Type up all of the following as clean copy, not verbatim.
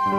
You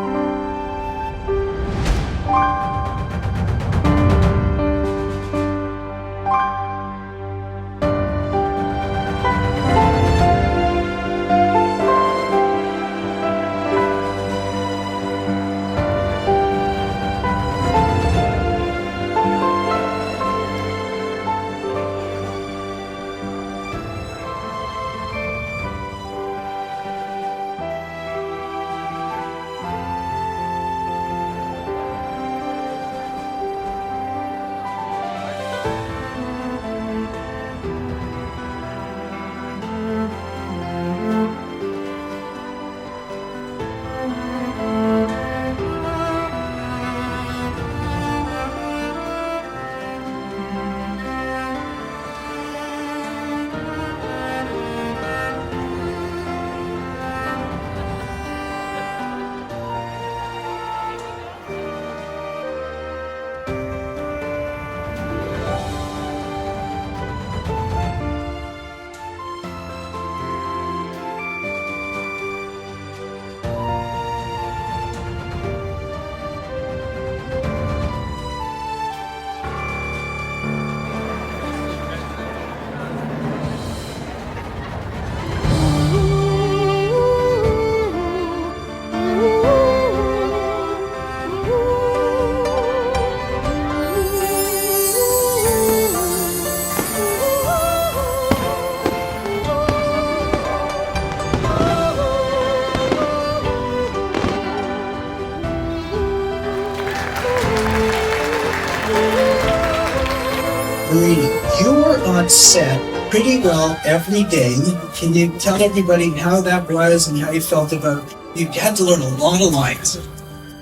were on set pretty well every day. Can you tell everybody how that was and how you felt about it? You had to learn a lot of lines.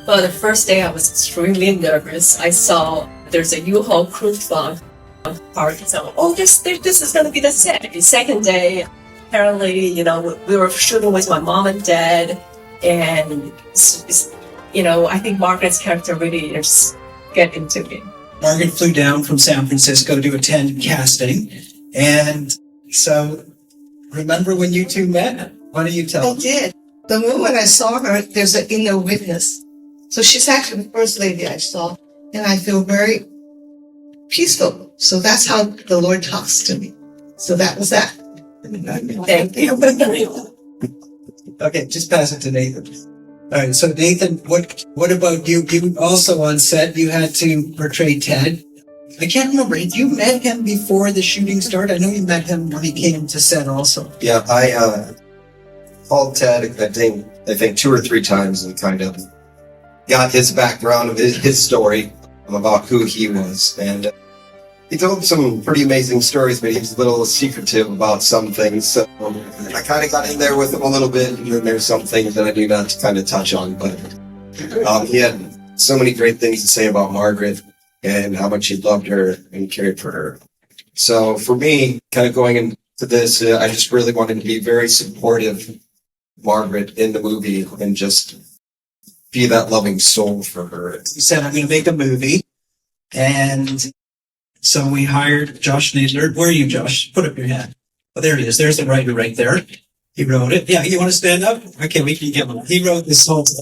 Well, the first day I was extremely nervous. I saw there's a U-Haul crew farm park. So, this is going to be the set. The second day, apparently, we were shooting with my mom and dad. And, I think Margaret's character really just get into it. Margaret flew down from San Francisco to attend casting. And so, remember when you two met? What do you tell? I did. The moment I saw her, there's an inner witness. So she's actually the first lady I saw. And I feel very peaceful. So that's how the Lord talks to me. So that was that. Thank you. Okay, just pass it to Nathan. All right, so Nathan, what about you? You also on set, you had to portray Ted. I can't remember, had you met him before the shooting started? I know you met him when he came to set also. Yeah, I called Ted, I think 2 or 3 times and kind of got his background of his story about who he was. And he told some pretty amazing stories, but he was a little secretive about some things. So I kind of got in there with him a little bit, and then there's some things that I do not kind of touch on. But he had so many great things to say about Margaret and how much he loved her and cared for her. So for me, kind of going into this, I just really wanted to be very supportive of Margaret in the movie and just be that loving soul for her. He said, I'm going to make a movie. And so we hired Josh Nadler. Where are you, Josh? Put up your hand. Oh, there he is. There's the writer right there. He wrote it. Yeah, you want to stand up? Okay, we can give him. He wrote this whole thing.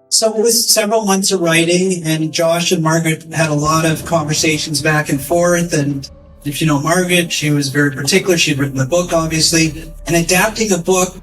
So it was several months of writing, and Josh and Margaret had a lot of conversations back and forth. And if you know Margaret, she was very particular. She'd written the book, obviously. And adapting a book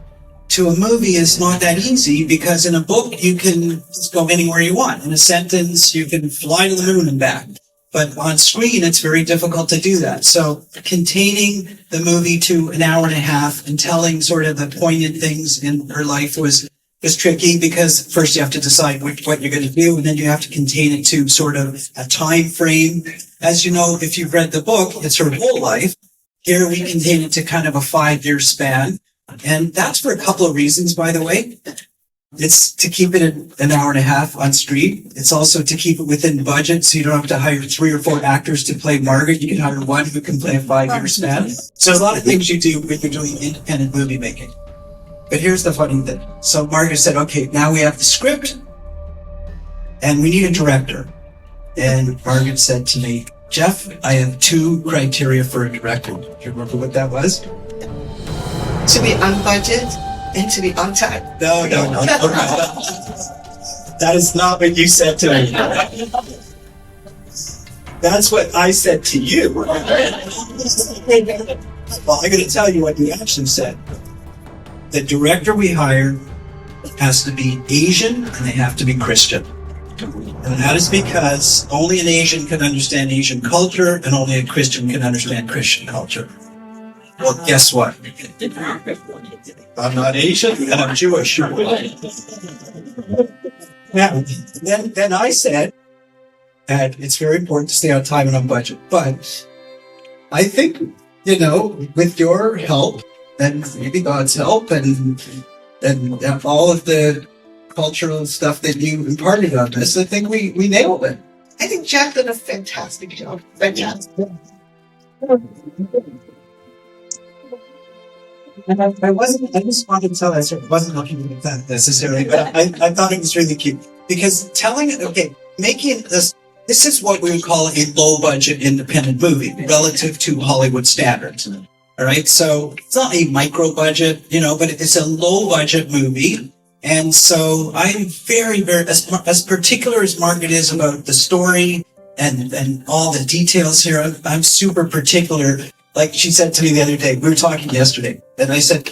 to a movie is not that easy, because in a book, you can just go anywhere you want. In a sentence, you can fly to the moon and back. But on screen, it's very difficult to do that. So containing the movie to an hour and a half and telling sort of the poignant things in her life was tricky, because first you have to decide what you're going to do, and then you have to contain it to sort of a time frame. As you know, if you've read the book, it's her whole life. Here we contain it to kind of a 5-year span. And that's for a couple of reasons, by the way. It's to keep it an hour and a half on screen. It's also to keep it within budget, so you don't have to hire 3 or 4 actors to play Margaret. You can hire one who can play a 5-year span. So there's a lot of things you do when you're doing independent movie making. But here's the funny thing. So Margaret said, okay, now we have the script and we need a director. And Margaret said to me, Jeff, I have 2 criteria for a director. Do you remember what that was? to be on budget and to be on time. No. That is not what you said to me. That's what I said to you. Well, I'm going to tell you what you actually said. The director we hire has to be Asian and they have to be Christian. And that is because only an Asian can understand Asian culture and only a Christian can understand Christian culture. Well, guess what? I'm not Asian and I'm Jewish. Now, then I said, and it's very important to stay on time and on budget. But I think, with your help and maybe God's help and all of the cultural stuff that you imparted on us, I think we nailed it. I think Jack did a fantastic job. Fantastic. And I just wanted to tell that I wasn't looking at that necessarily, but I thought it was really cute. Because making this is what we would call a low budget independent movie relative to Hollywood standards. All right. So it's not a micro budget, but it's a low budget movie. And so I'm very, very, as particular as Margaret is about the story and all the details here, I'm super particular. Like she said to me the other day, we were talking yesterday, and I said,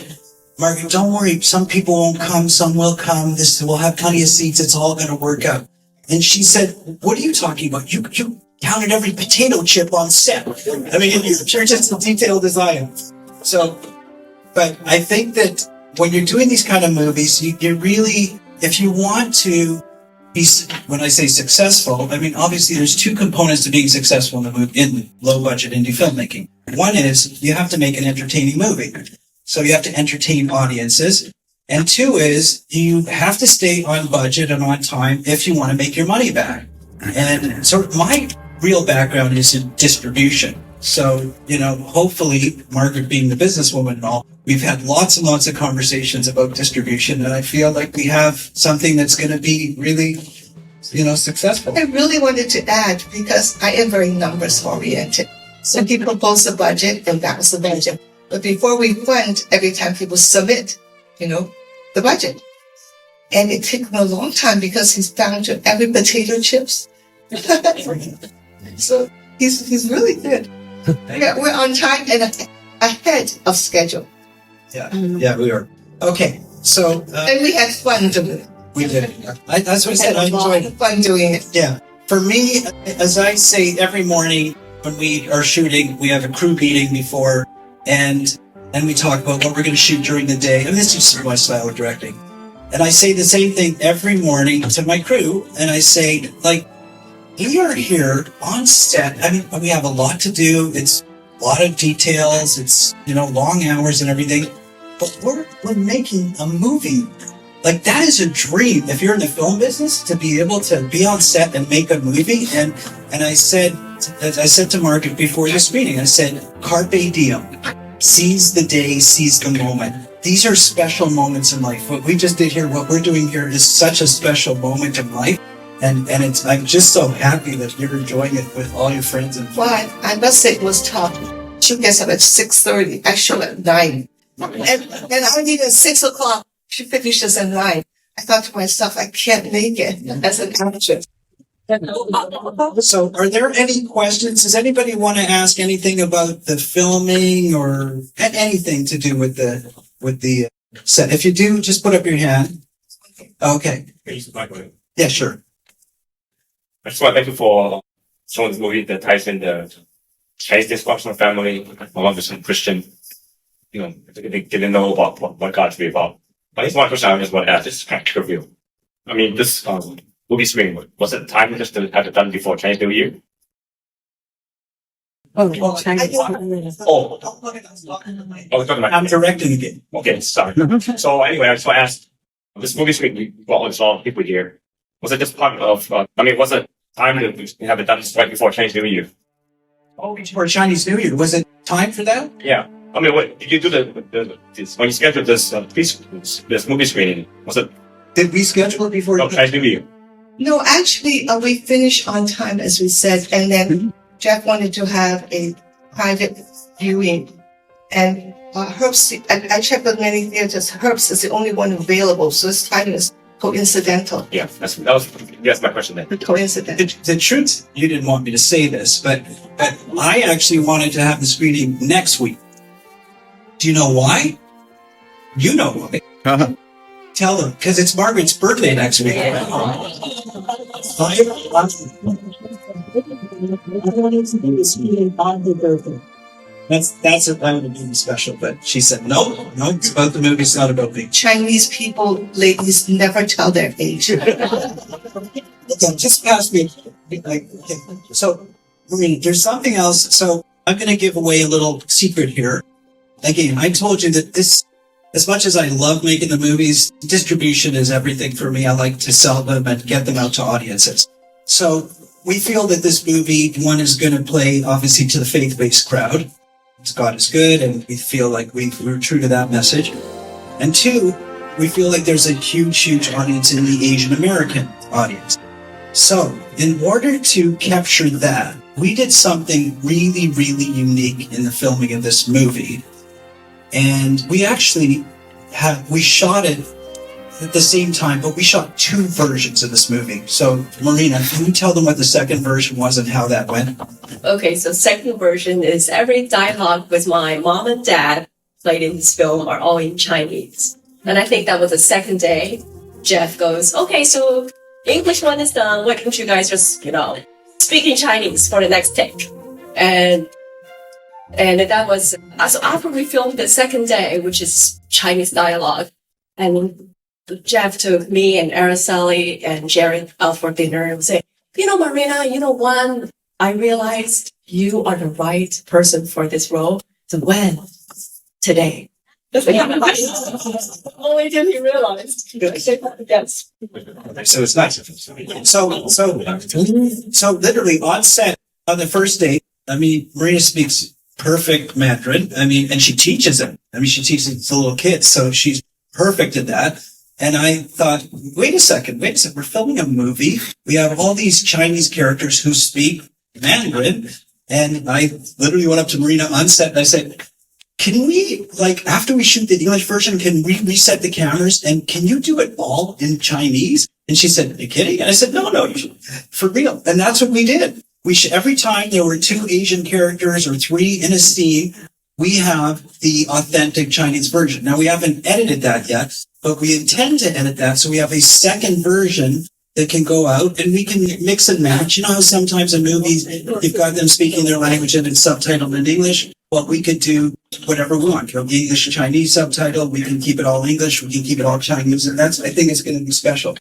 Margaret, don't worry. Some people won't come. Some will come. We'll have plenty of seats. It's all going to work out. And she said, what are you talking about? You counted every potato chip on set. I mean, you're just a detailed designer. So, but I think that when you're doing these kind of movies, you really, if you want to be, when I say successful, I mean, obviously there's two components to being successful in low budget indie filmmaking. One is you have to make an entertaining movie. So you have to entertain audiences. And two is you have to stay on budget and on time if you want to make your money back. And so my real background is in distribution. So, hopefully, Margaret being the businesswoman and all, we've had lots and lots of conversations about distribution, and I feel like we have something that's going to be really, successful. I really wanted to add, because I am very numbers oriented. So he proposed a budget, and that was the budget. But before we fund, every time people submit, the budget. And it took him a long time because he's down to every potato chips. So he's really good. Yeah, we're on time and ahead of schedule. Yeah, we are. Okay, so... and we had fun doing it. We did. That's what I said. I enjoyed it. Fun doing it. Yeah. For me, as I say, every morning when we are shooting, we have a crew meeting before, and we talk about what we're going to shoot during the day. And this is my style of directing. And I say the same thing every morning to my crew, and I say, we are here on set. I mean, we have a lot to do. It's a lot of details. It's, long hours and everything. But we're making a movie. That is a dream. If you're in the film business, to be able to be on set and make a movie. And I said to Margaret before this meeting, I said, carpe diem. Seize the day, seize the moment. These are special moments in life. What we just did here, what we're doing here is such a special moment in life. And I'm just so happy that you're enjoying it with all your friends and Well, I must say it was tough. She gets up at 6:30. I show at 9. And I need at 6 o'clock. She finishes at 9. I thought to myself, I can't make it as an actress. So, are there any questions? Does anybody want to ask anything about the filming or anything to do with the set? If you do, just put up your hand. Okay. Yeah, sure. I just want to thank you for showing this movie that ties in the Chinese dysfunctional family along with some Christian, they didn't know about what God's really about. I just one question I just want to ask, just kind of review. I mean, this movie screening, was it time just to have it done before Chinese New Year? I'm directing again. Okay, sorry. So anyway, I just want to ask, this movie screening, you brought all the people here. Was it just part of, was it time to have it done right before Chinese New Year? Oh, before Chinese New Year. Was it time for that? Yeah. What did you do when you scheduled this movie screening? Was it? Did we schedule it before Chinese New Year? No, actually, we finished on time, as we said, and then Jack wanted to have a private viewing And Herbst, I checked with many theaters. Herbst is the only one available, so this time is coincidental. Yeah, that's my question then. Coincidental. The truth, you didn't want me to say this, but I actually wanted to have the screening next week. Do you know why? You know why. Uh-huh. Tell them, because it's Margaret's birthday next week. That's a that would have been special, but she said no, it's about the movie, it's not about me. Chinese people, ladies, never tell their age. Okay, just pass me. Okay. So, Marie, there's something else. So, I'm going to give away a little secret here. Again, I told you that this, as much as I love making the movies, distribution is everything for me. I like to sell them and get them out to audiences. So, we feel that this movie, one, is going to play, obviously, to the faith-based crowd. God is good, and we feel like we're true to that message. And two, we feel like there's a huge audience in the Asian American audience. So, in order to capture that, we did something really unique in the filming of this movie. And we actually we shot it at the same time, but we shot two versions of this movie. So, Marina, can you tell them what the second version was and how that went? Okay, so second version is every dialogue with my mom and dad played in this film are all in Chinese. And I think that was the second day. Jeff goes, okay, so English one is done. Why don't you guys just, speak in Chinese for the next take? And that was, so after we filmed the second day, which is Chinese dialogue, and Jeff took me and Araceli and Jared out for dinner and said, Marina, one, I realized you are the right person for this role. So when? Today. Only did he realize. Yes. So it's nice. So literally on set, on the first date, Marina speaks perfect Mandarin. And she teaches it. She teaches it to little kids. So she's perfect at that. And I thought, wait a second, we're filming a movie. We have all these Chinese characters who speak Mandarin. And I literally went up to Marina on set and I said, can we, after we shoot the English version, can we reset the cameras and can you do it all in Chinese? And she said, are you kidding? And I said, no, for real. And that's what we did. Every time there were two Asian characters or three in a scene, we have the authentic Chinese version. Now, we haven't edited that yet, but we intend to edit that. So we have a second version that can go out and we can mix and match. You know how sometimes in movies, you've got them speaking their language and it's subtitled in English? Well, we could do whatever we want. English, Chinese subtitle. We can keep it all English. We can keep it all Chinese. And I think it's going to be special.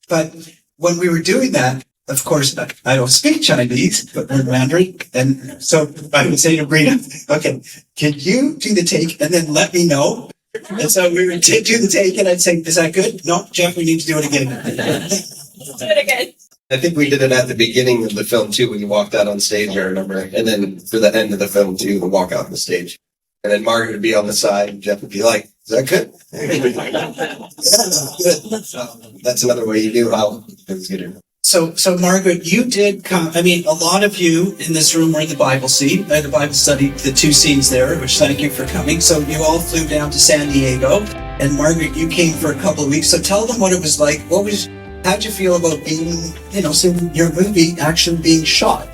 But when we were doing that, of course, I don't speak Chinese, but we're Mandarin. And so I would say to Brina, okay, can you do the take and then let me know? And so we would do the take and I'd say, is that good? No, Jeff, we need to do it again. Do it again. I think we did it at the beginning of the film too, when you walked out on stage, I remember. And then for the end of the film too, the walk out on the stage. And then Margaret would be on the side and Jeff would be like, is that good? Good. So that's another way you knew how it was getting. So Margaret, you did come, a lot of you in this room were in the Bible scene, the Bible study, the two scenes there, which thank you for coming. So you all flew down to San Diego and Margaret, you came for a couple of weeks. So tell them what it was like. How'd you feel about being, seeing your movie actually being shot?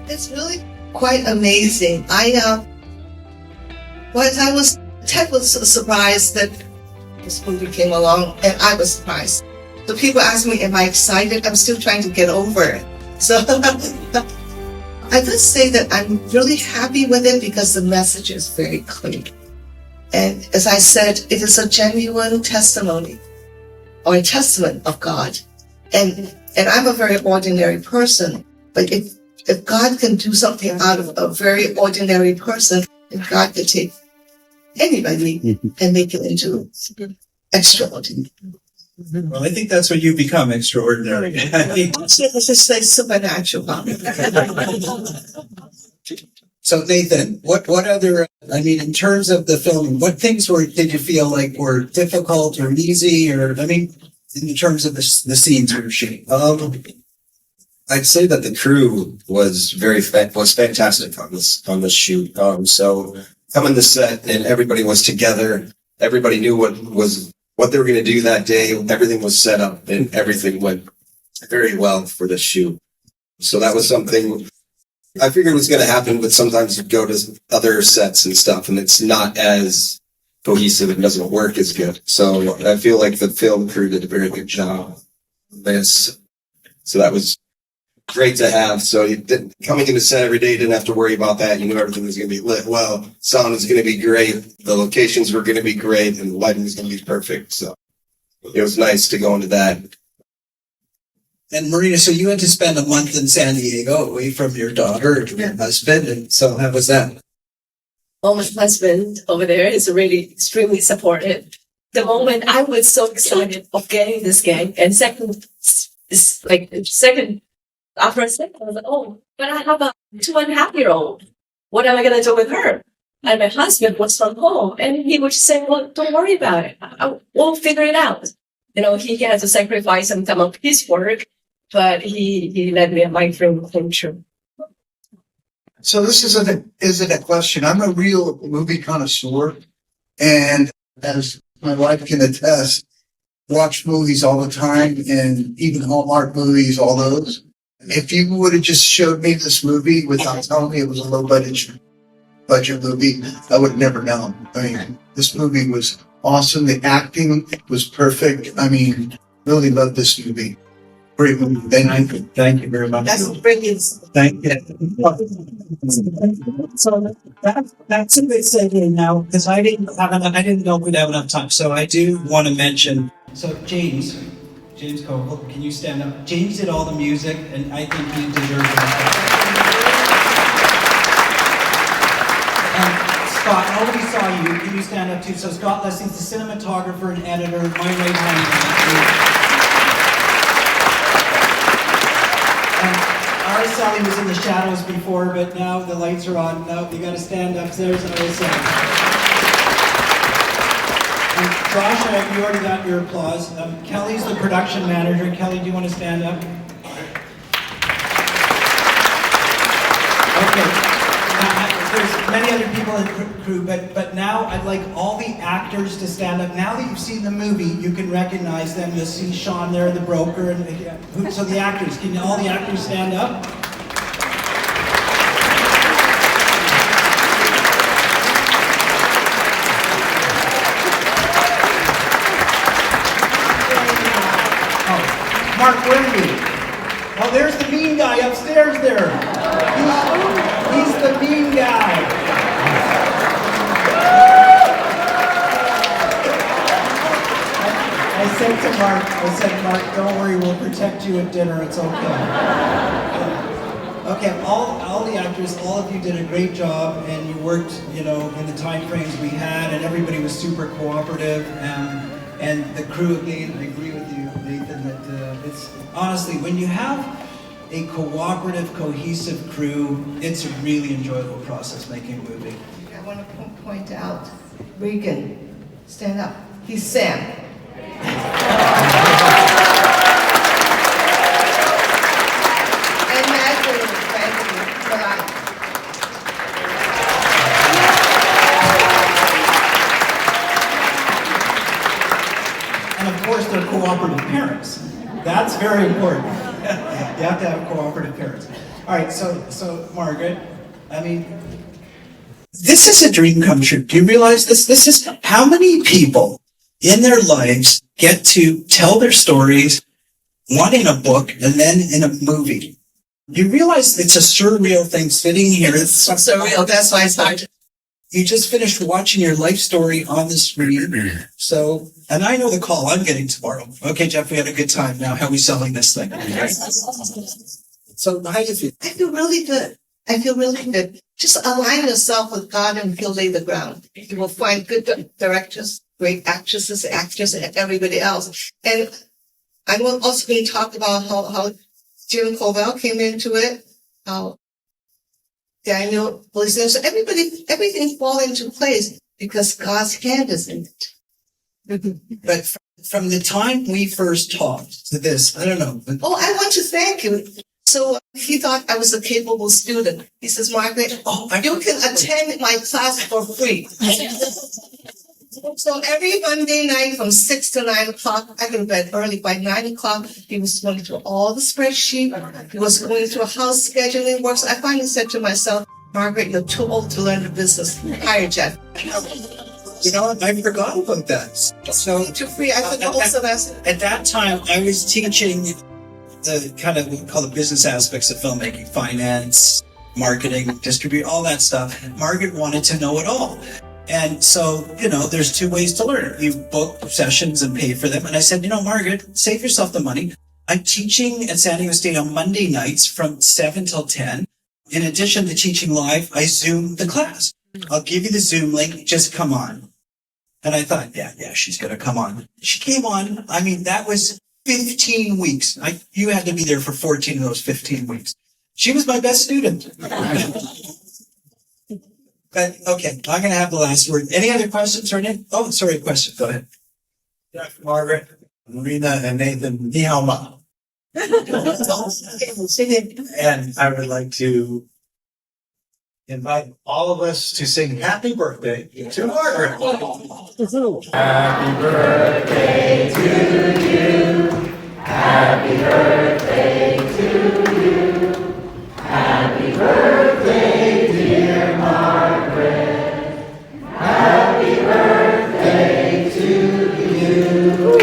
It's really quite amazing. Ted was surprised that this movie came along, and I was surprised. So people ask me, am I excited? I'm still trying to get over it. So I would say that I'm really happy with it because the message is very clear. And as I said, it is a genuine testimony or a testament of God. And I'm a very ordinary person, but if God can do something out of a very ordinary person, then God can take anybody and make it into extraordinary. Well, I think that's what you become, extraordinary. Let's just say supernatural. So Nathan, what other, in terms of the filming, what things did you feel like were difficult or easy or, in terms of the scenes we were shooting? I'd say that the crew was was fantastic on this shoot. So coming to set and everybody was together. Everybody knew what they were going to do that day. Everything was set up and everything went very well for the shoot. So that was something I figured was going to happen, but sometimes you go to other sets and stuff and it's not as cohesive and doesn't work as good. So I feel like the film crew did a very good job of this. So that was great to have. So coming into set every day, you didn't have to worry about that. You knew everything was going to be lit well. Sound was going to be great. The locations were going to be great and the lighting was going to be perfect. So it was nice to go into that. And Marina, so you had to spend a month in San Diego away from your daughter and your husband. And so how was that? Well, my husband over there is really extremely supportive. The moment I was so excited of getting this gig, and second, after a second, I was like, oh, but I have a 2.5-year-old. What am I going to do with her? And my husband was from home, and he would say, well, don't worry about it. We'll figure it out. You know, he had to sacrifice some time of his work, but he let me, my dream came true. So this isn't a question. I'm a real movie connoisseur, and as my wife can attest, watch movies all the time, and even Hallmark movies, all those. If you would have just showed me this movie without telling me it was a low budget movie, I would have never known. I mean, this movie was awesome. The acting was perfect. I mean, really loved this movie. Great movie. Thank you very much. That's brilliant. Thank you. So that's a good segue now, because I didn't know we'd have enough time. So I do want to mention. So James Coble, can you stand up? James did all the music, and I think he deserves it. And Scott, nobody saw you. Can you stand up too? So Scott Lessing's the cinematographer and editor. My right hand man. Sally was in the shadows before, but now the lights are on. Now you got to stand up. There's Araceli. And Josh, you already got your applause. Kelly's the production manager. Kelly, do you want to stand up? Okay. Now, there's many other people in the crew, but now I'd like all the actors to stand up. Now that you've seen the movie, you can recognize them. You'll see Sean there, the broker, and so the actors. Can all the actors stand up? Mark, where are you? Oh, there's the mean guy upstairs there. He's the mean guy. I said, Mark, don't worry, we'll protect you at dinner, it's okay. Okay, all the actors, all of you did a great job, and you worked, in the time frames we had, and everybody was super cooperative, and the crew, again, I agree with you, Nathan, that it's, honestly, when you have a cooperative, cohesive crew, it's a really enjoyable process making a movie. I want to point out, Regan, stand up. He's Sam. And Magdalene, thank you for that. And of course, they're cooperative parents. That's very important. You have to have cooperative parents. All right, so Margaret, I mean, this is a dream come true. Do you realize this? This is how many people in their lives get to tell their stories, one in a book and then in a movie. You realize it's a surreal thing sitting here. It's Surreal, that's why it's hard. You just finished watching your life story on the screen. So, and I know the call I'm getting tomorrow. Okay, Jeff, we had a good time. Now, how are we selling this thing? So, how do you feel? I feel really good. Just align yourself with God and he'll lay the ground. You will find good directors, great actresses, actors, and everybody else. And I'm also going to talk about how Jim Covell came into it, how Daniel was there. So everything fall into place because God's hand is in it. But from the time we first talked to this, I don't know. Oh, I want to thank you. So he thought I was a capable student. He says, Margaret, you can attend my class for free. So every Monday night from 6 to 9 o'clock, I go to bed early. By 9 o'clock, he was going through all the spreadsheet. He was going through house scheduling work. So I finally said to myself, Margaret, you're too old to learn the business. Hire Jeff. You know what? I forgot about that. So Too free. I took the whole semester. at that time, I was teaching the kind of what we call the business aspects of filmmaking, finance, marketing, distribute, all that stuff. And Margaret wanted to know it all. And so, there's two ways to learn. You book sessions and pay for them. And I said, Margaret, save yourself the money. I'm teaching at San Diego State on Monday nights from 7 till 10. In addition to teaching live, I Zoom the class. I'll give you the Zoom link. Just come on. And I thought, yeah, she's going to come on. She came on. I mean, that was 15 weeks. You had to be there for 14 of those 15 weeks. She was my best student. But okay, I'm going to have the last word. Any other questions or anything? Oh, sorry, question. Go ahead. Yeah, Margaret, Marina, and Nathan, ni hao ma. And I would like to invite all of us to sing happy birthday to Margaret. Happy birthday to you. Happy birthday to you. Happy birthday, dear Margaret. Happy birthday to you.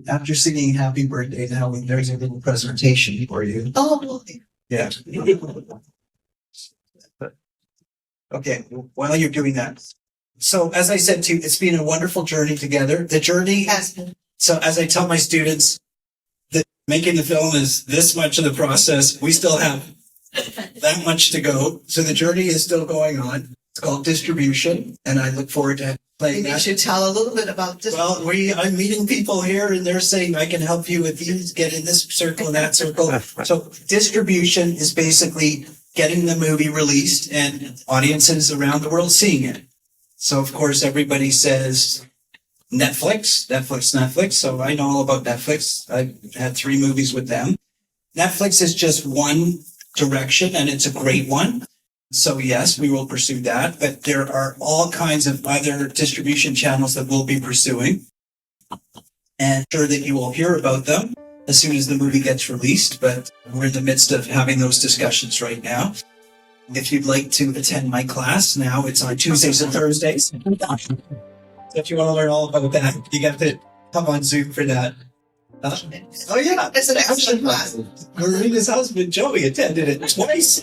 After singing happy birthday to Helen, there's a little presentation for you. Oh, Yeah. Okay, while you're doing that. So as I said to you, it's been a wonderful journey together. The journey, has been. so as I tell my students, that making the film is this much of the process. We still have that much to go. So the journey is still going on. It's called distribution, and I look forward to playing Maybe you that. should tell a little bit about this. Well, I'm meeting people here and they're saying, I can help you if you get in this circle and that circle. So distribution is basically getting the movie released and audiences around the world seeing it. So of course, everybody says Netflix. So I know all about Netflix. I've had 3 movies with them. Netflix is just one direction and it's a great one. So yes, we will pursue that, but there are all kinds of other distribution channels that we'll be pursuing. And sure that you will hear about them as soon as the movie gets released, but we're in the midst of having those discussions right now. If you'd like to attend my class now, it's on Tuesdays and Thursdays. If you want to learn all about that, you got to come on Zoom for that. Oh yeah, It's an excellent class. Marina's husband Joey attended it twice.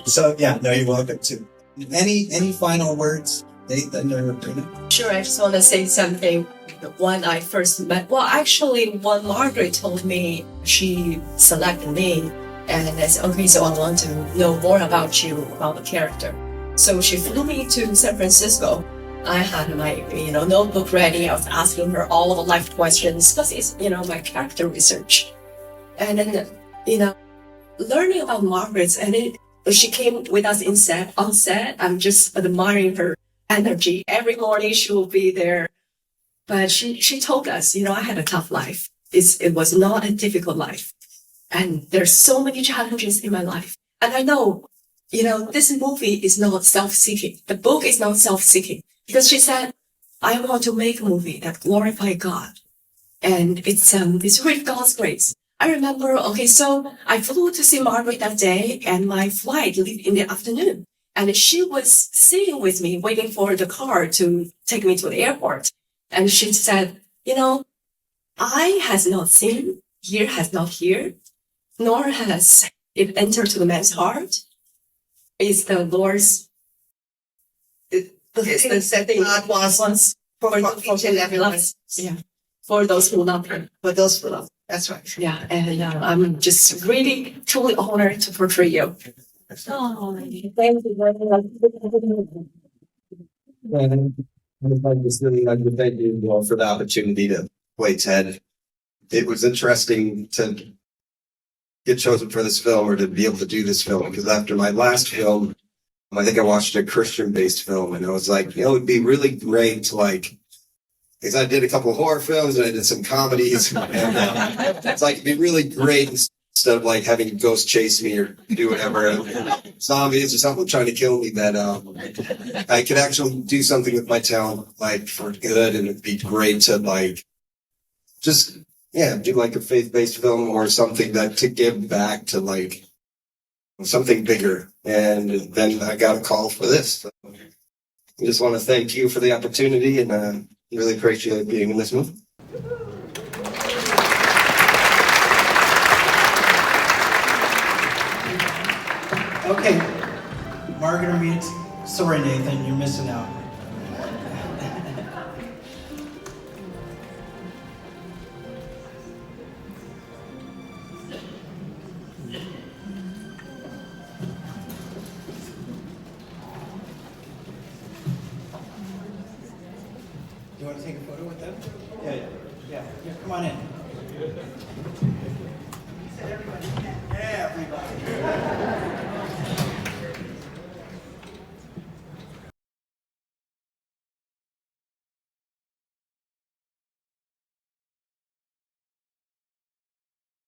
So yeah, no, you're welcome to. Any final words, Nathan or Marina? Sure, I just want to say something. When I first met, well, actually, when Margaret told me she selected me, and I said, okay, so I want to know more about you, about the character. So she flew me to San Francisco. I had my, notebook ready. I was asking her all of the life questions because it's, my character research. And then, learning about Margaret, and she came with us on set. I'm just admiring her energy. Every morning she will be there. But she told us, I had a tough life. It was not a difficult life. And there's so many challenges in my life. And I know, this movie is not self-seeking. The book is not self-seeking. Because she said, I want to make a movie that glorifies God. And it's with God's grace. I remember, so I flew to see Margaret that day and my flight left in the afternoon. And she was sitting with me, waiting for the car to take me to the airport. And she said, eye has not seen, ear has not heard, nor has it entered to the man's heart. It's the Lord's, it's the setting God wants for each and every one. Yeah, for those who love Him. For those who love. That's right. Yeah, and I'm just really, truly honored to portray you. Oh, thank you very much. I just really like to thank you all for the opportunity to play Ted. It was interesting to get chosen for this film or to be able to do this film because after my last film, I think I watched a Christian-based film, and I was like, it would be really great to like, because I did a couple of horror films and I did some comedies, and it's like it'd be really great instead of like having ghosts chase me or do whatever, zombies or something trying to kill me, that I could actually do something with my talent like for good, and it'd be great to like just do like a faith-based film or something that to give back to like something bigger. And then I got a call for this. So I just want to thank you for the opportunity, and really appreciate being in this movie. Okay, Margaret meets. Sorry, Nathan, you're missing out. You want to take a photo with them? Yeah, come on in.